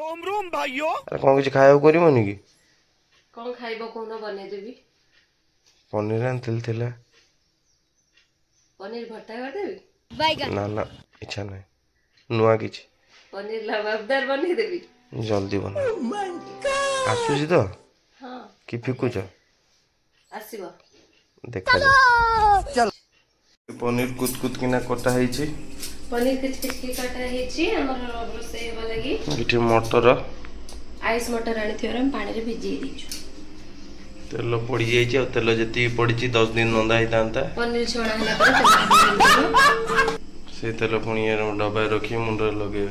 रोम रोम भाइयों। अरे कौन किसी खाया करमनि कि कौन खाइबो कोन बने देबी पनीर आनी पनीर भट्टा कर देबी ना ना इच्छा ना नुआ कि पनीर लबाबदार बने देबी जल्दी बना आसुची तो हां कि फिकुच आसीबो देखा चल पनीर कुत कुत किना कटा है पनीर किच किच की काटा हेची हमर रोसे हेबा लागि इठी मटर आइस मटर आनी थियोर हम पानी रे भिजै दिछु तेल पड़ी जाइए और तेल जी पड़ी 10 दिन नंदा ही था पनीर छोड़ा हला पर से तेल पुणी डबा रखी मुंड लगे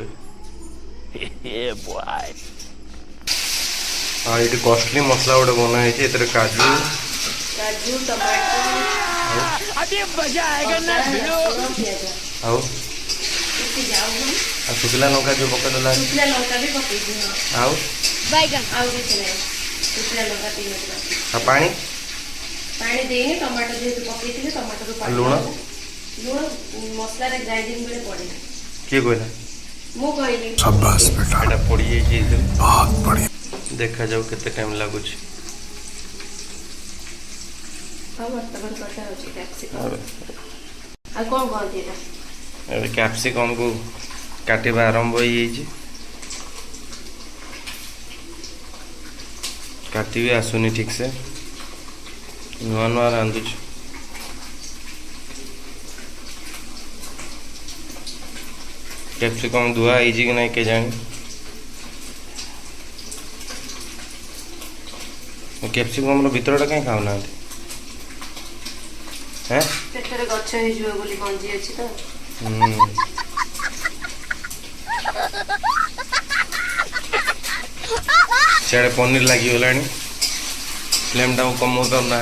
हाँ ये कॉस्टली मसला गोटे बनाई काजू काजू टमाटर अभी मजा आएगा ना भिड़ो आउ इसी जाऊ हम शुखला लंका जो पकड़ ला शुखला लंका भी पकै दी हां आउ बैगन आउ के चले शुखला लंका तीन मिनट पानी पानी देनी टमाटर जेतु पकै थी टमाटर को पानी लूण लूण मसला रे ग्राइंडिंग बेले पड़े के कहला मु कहली शाबाश बेटा एटा पड़ी जाई बहुत बढ़िया देखा जाऊ केते टाइम लागु छी अब तबर कटा हो छी कैप्सिकम आ कोन कोन दिएटा अरे कैप्सिकम को काटेबा आरंभ होई छी काटी भी आसुनी ठीक से नुआ नुआ रांधु कैप्सिकम धुआ है कि नहीं के जानी कैप्सिकम भितरटा कहीं खाऊ ना हैं पेटरे गच्छ हे जुए बोली गंजी अछि त सियाड़े पनीर लगी गलानी फ्लेम टा कम करना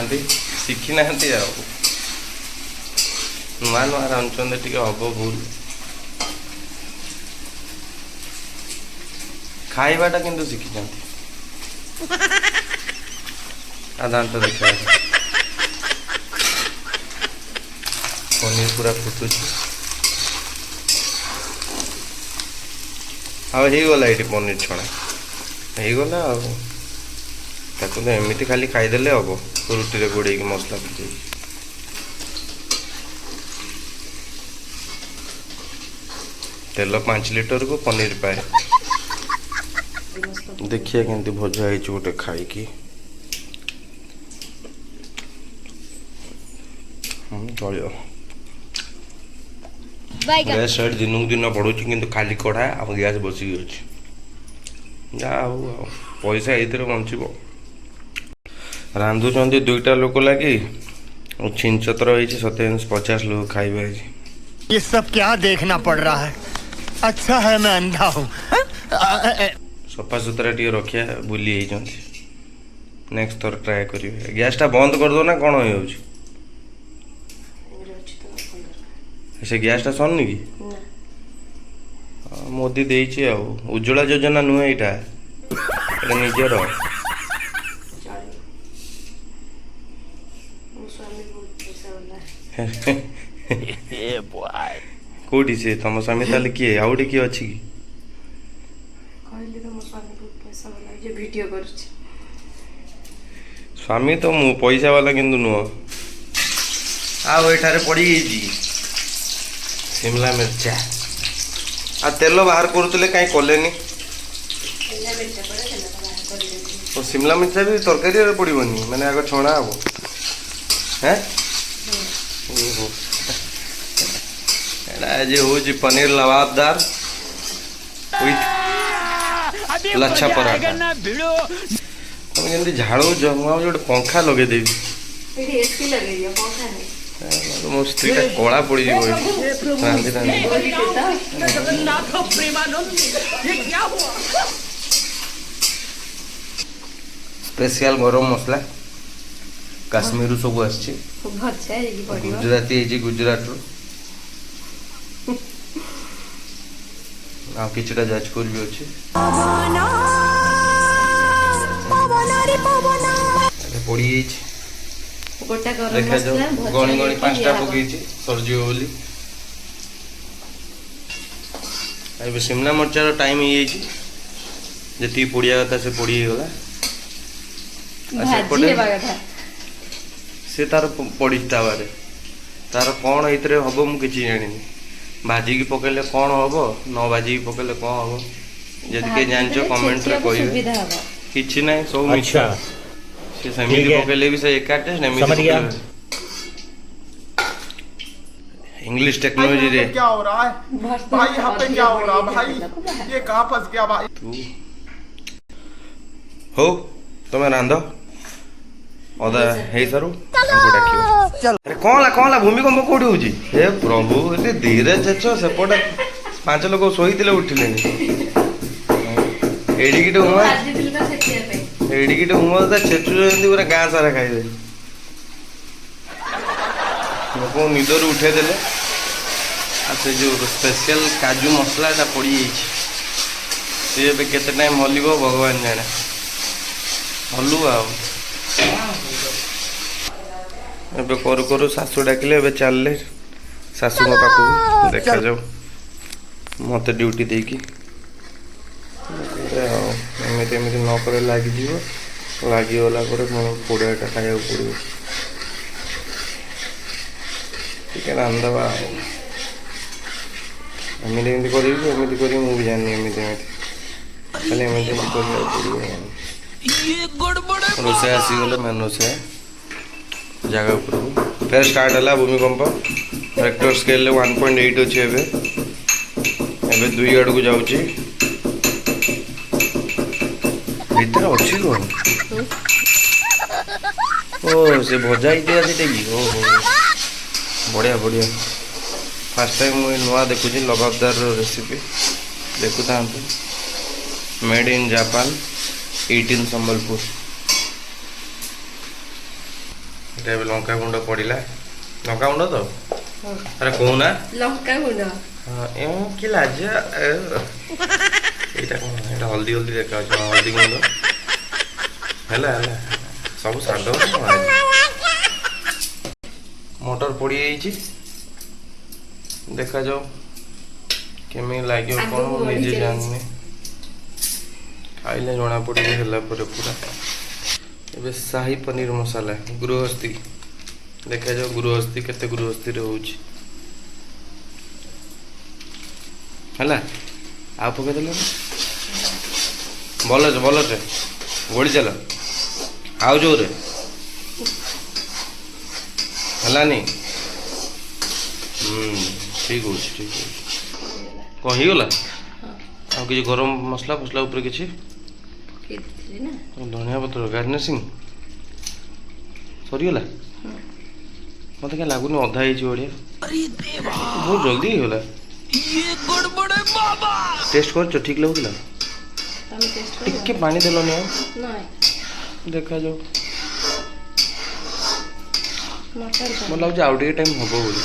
शिखी ना नुआ नुआ रांधुंट टे हम भूल खाइबाटा किंतु शिखी आधांत देखा पनीर पूरा फुटुच आगला ये पनीर छणा होगला तो एमती खाली खाईदे हम रुटी रे गोड़े मसला पकई तेल 5 लीटर को पनीर पाए देखिए केमती भजा है गोटे खाई चलो गैस रेट दिन दिन बढ़ुच कि खाली कड़ा आ गैस बसिक अच्छे जहाँ पैसा ये बचब रांधुंट 2टा लोक लगे छिन चतर हो 50 लोग खाइबा ये सब क्या देखना पड़ रहा है अच्छा है मैं अंधा हूँ सफा सुतरा टे रखिया बुली नेक्स्ट थर ट्राए करेंगे गैसटा बंद कर दो ना कौन हो से गैसटा सरनी कि मोदी देइछे आ उज्ज्वला योजना नुहे एटा निजर कौटी से तुम स्वामी ताले किए आउटे किए अच्छी कि स्वामी तो मु पैसा वाला किंतु नुह आठारे पड़ी शिमला मिर्चा आ तेल बाहर करुले कहीं कलेनि शिमला मिर्चा भी तरकारी पड़ोनी मैंने आग छणा हम हैं आज हूँ पनीर लबाबदार लच्छा पराठा तुम जमी झाड़ू जमा जो पंखा लगे देवी मो स्त्री कला पड़ी स्पेशल गरम मसला काश्मीर सब गुजराती गुजरात किछटा जाजपुर भी अच्छे पड़ी देखा जाओ गणी गणी 5टा पकई सरजी बोली शिमला मिर्चार टाइम हो ଯେତିକି ପୋଡ଼ିଆ କଥା ସେ ପୋଡ଼ି ହେଇଗଲା। ଭାଜି ହେବା କଥା। ସେ ତାର ପଡ଼ିଛି ତାୱାରେ, ତାର କ'ଣ ଏଇଥିରେ ହବ ମୁଁ କିଛି ଜାଣିନି। ଭାଜିକି ପକେଇଲେ କ'ଣ ହବ, ନ ଭାଜିକି ପକେଇଲେ କ'ଣ ହବ, ଯଦି କିଏ ଜାଣିଛ କମେଣ୍ଟରେ କହିବେ। କିଛି ନାହିଁ, ସବୁ ମିଛ। ସେ ସେମିତି ପକେଇଲେ ବି ସେ ଏକା ଟେଷ୍ଟ, ଏମିତି ପକେଇଲେ। इंग्लिश टेक्नोलॉजी रे क्या हो रहा है भाई? यहाँ पे क्या हो रहा है भाई? ये कहाँ फंस गया भाई? तू हो तुम्हें रांध अदा हे सारू हमको डाकियो। अरे कौन ला भूमिकंप कोठी होजी? हे प्रभु एते धीरे चेच सेपटे 5 लोग सोईतिले उठिलेनी। एडिकिटे हुआ एडिकिटे हुआ त चेचु जंदी पूरा गां सारा खाइले। लोक निदर उठे देले से जो स्पेशल काजू मसला पड़ी सी ए केते टाइम हलिब भगवान जाने। हलु आबे करू करू सासू डाकिले एबे चलले सासू को पाखु देखा जाऊ मत ड्यूटी देकी एमती एमती न करे लगी गला पोड़ाटा खाया पड़ो टे रांधवा एमती एमती करी मुझे जानी एमती खाली एमती पड़ो रोसे आसीगले मेन रोसे जगह उपर फिर स्टार्ट है भूमिकंप रेक्टर स्केल 1.8 अच्छे एबे 2 आड़ को जाऊँ भीतर अच्छी कौन ओ से भजा ही ओहो बढ़िया बढ़िया फास्ट टाइम मुझे नुआ देखुची लबाबदार रेसिपी देखु था मेड इन जापान 18 संबलपुर। लंका गुंड पड़ा लंका गुंड तो अरे कहना लंका गुंड कि लाज यहाँ कौन यहाँ हल्दी हल्दी देखा हल्दी गुंड है सब साद मटर पड़ी देखा जाओ केमी लगे कौन मुझे जानी खाइले जना पड़े पूरा ए शाही पनीर मसाला गृहस्थी देखा जाओ गृहस्थी केते गृहस्थी रे होउची हला आ पके देले बोल से गोड़ी चल आउ जो रे हला नहीं ठीक हो कौन ही गला आ कि गरम मसला फसला ऊपर किछि धनिया पत्र गार्निशिंग सरीगला मत क्या लगुनि अधा ही बढ़िया बहुत जल्दी होगा टेस्ट कर ठीक लगुला टिके पानी देलनि देखा जाओ मत लगे आउ टे टाइम हम बोली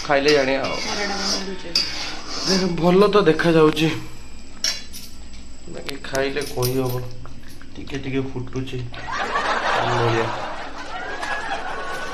खाइले जाने भल तो देखा जाऊँ बाकी खाइले कही हम टिके टिके फुटुची बढ़िया।